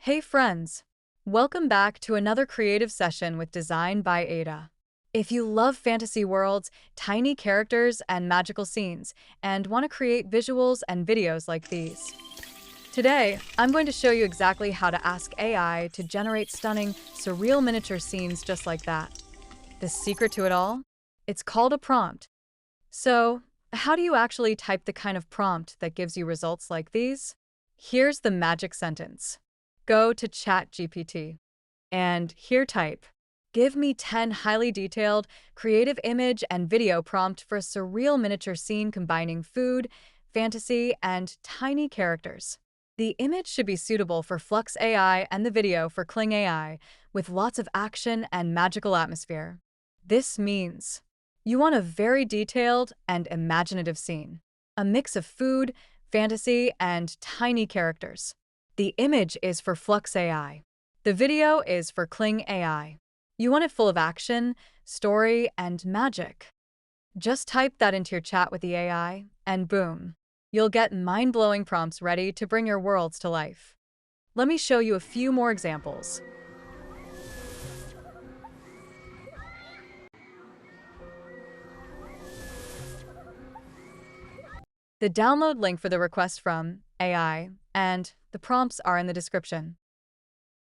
Hey friends! Welcome back to another creative session with Design by Ada. If you love fantasy worlds, tiny characters, and magical scenes, and want to create visuals and videos like these, today I'm going to show you exactly how to ask AI to generate stunning, surreal miniature scenes just like that. The secret to it all? It's called a prompt. So, how do you actually type the kind of prompt that gives you results like these? Here's the magic sentence. Go to ChatGPT and here type, give me 10 highly detailed, creative image and video prompt for a surreal miniature scene combining food, fantasy, and tiny characters. The image should be suitable for Flux AI and the video for Kling AI, with lots of action and magical atmosphere. This means you want a very detailed and imaginative scene, a mix of food, fantasy, and tiny characters. The image is for Flux AI. The video is for Kling AI. You want it full of action, story, and magic. Just type that into your chat with the AI, and boom, you'll get mind-blowing prompts ready to bring your worlds to life. Let me show you a few more examples. The download link for the request from AI and the prompts are in the description.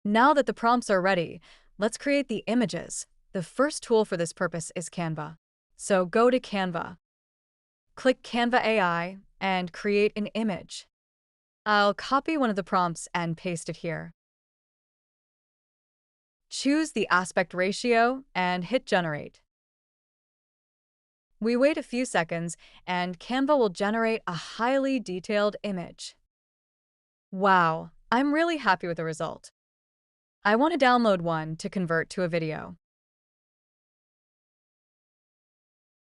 Now that the prompts are ready, let's create the images. The first tool for this purpose is Canva. So go to Canva, click Canva AI, and create an image. I'll copy one of the prompts and paste it here. Choose the aspect ratio and hit generate. We wait a few seconds and Canva will generate a highly detailed image. Wow, I'm really happy with the result. I want to download one to convert to a video.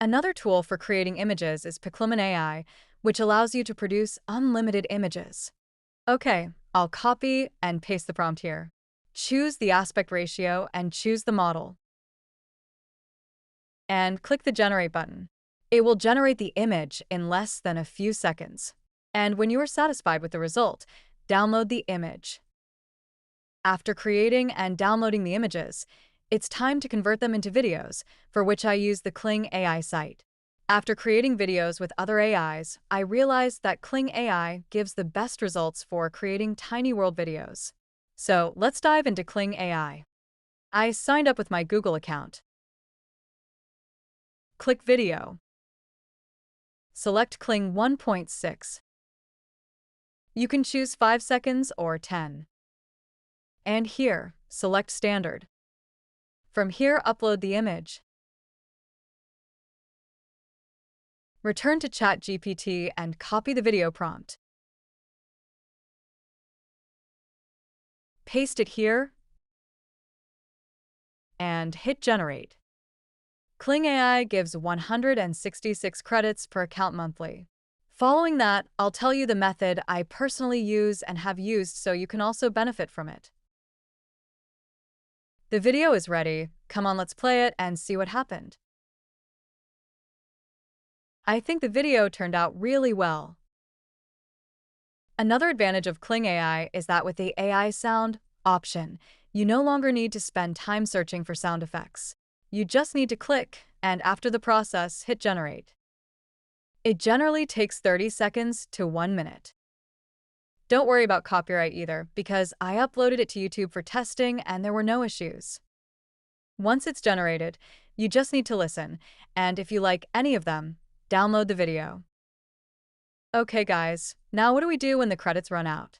Another tool for creating images is PicLumen AI, which allows you to produce unlimited images. Okay, I'll copy and paste the prompt here. Choose the aspect ratio and choose the model. And click the Generate button. It will generate the image in less than a few seconds. And when you are satisfied with the result, download the image. After creating and downloading the images, it's time to convert them into videos, for which I use the Kling AI site. After creating videos with other AIs, I realized that Kling AI gives the best results for creating tiny world videos. So let's dive into Kling AI. I signed up with my Google account. Click Video. Select Kling 1.6. You can choose 5 seconds or 10. And here, select Standard. From here, upload the image. Return to ChatGPT and copy the video prompt. Paste it here and hit Generate. Kling AI gives 166 credits per account monthly. Following that, I'll tell you the method I personally use and have used so you can also benefit from it. The video is ready. Come on, let's play it and see what happened. I think the video turned out really well. Another advantage of Kling AI is that with the AI sound option, you no longer need to spend time searching for sound effects. You just need to click, and after the process, hit Generate. It generally takes 30 seconds to 1 minute. Don't worry about copyright either, because I uploaded it to YouTube for testing and there were no issues. Once it's generated, you just need to listen, and if you like any of them, download the video. Okay guys, now what do we do when the credits run out?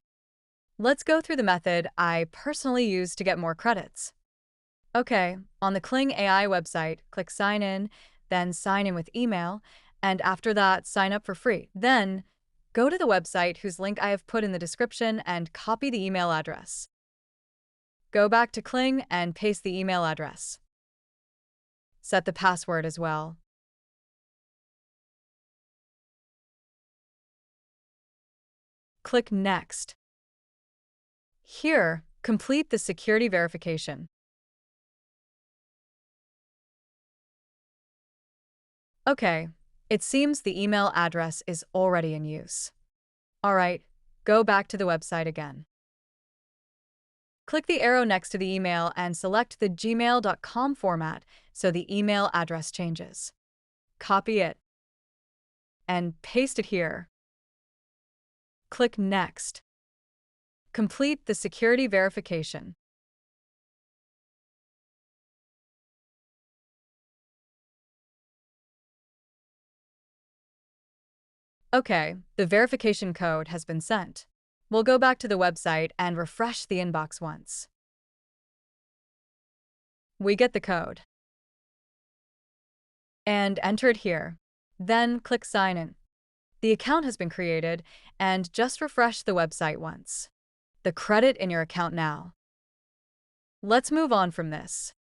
Let's go through the method I personally use to get more credits. Okay, on the Kling AI website, click Sign In, then sign in with email, and after that, sign up for free. Then, go to the website whose link I have put in the description and copy the email address. Go back to Kling and paste the email address. Set the password as well. Click Next. Here, complete the security verification. Okay, it seems the email address is already in use. All right, go back to the website again. Click the arrow next to the email and select the gmail.com format so the email address changes. Copy it and paste it here. Click Next. Complete the security verification. Okay, the verification code has been sent. We'll go back to the website and refresh the inbox once. We get the code and enter it here. Then click Sign In. The account has been created, and just refresh the website once. The credit in your account now. Let's move on from this.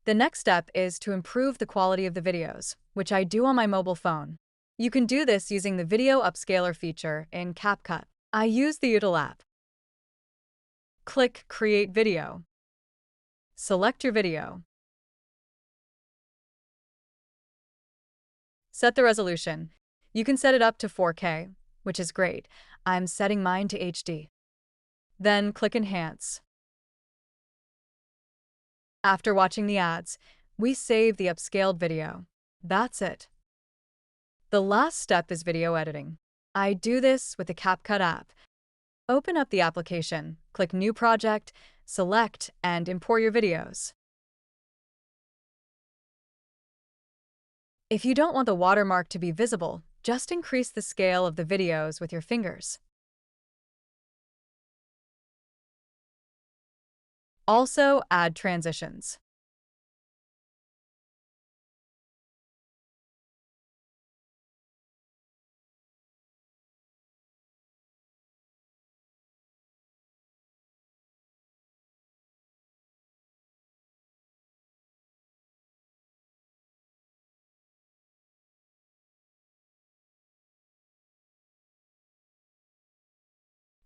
The next step is to improve the quality of the videos, which I do on my mobile phone. You can do this using the Video Upscaler feature in CapCut. I use the Util app. Click Create Video. Select your video. Set the resolution. You can set it up to 4K, which is great. I'm setting mine to HD. Then click Enhance. After watching the ads, we save the upscaled video. That's it. The last step is video editing. I do this with the CapCut app. Open up the application, click New Project, select, and import your videos. If you don't want the watermark to be visible, just increase the scale of the videos with your fingers. Also, add transitions.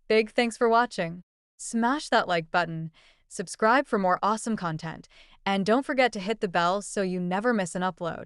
Big thanks for watching. Smash that like button, subscribe for more awesome content, and don't forget to hit the bell so you never miss an upload.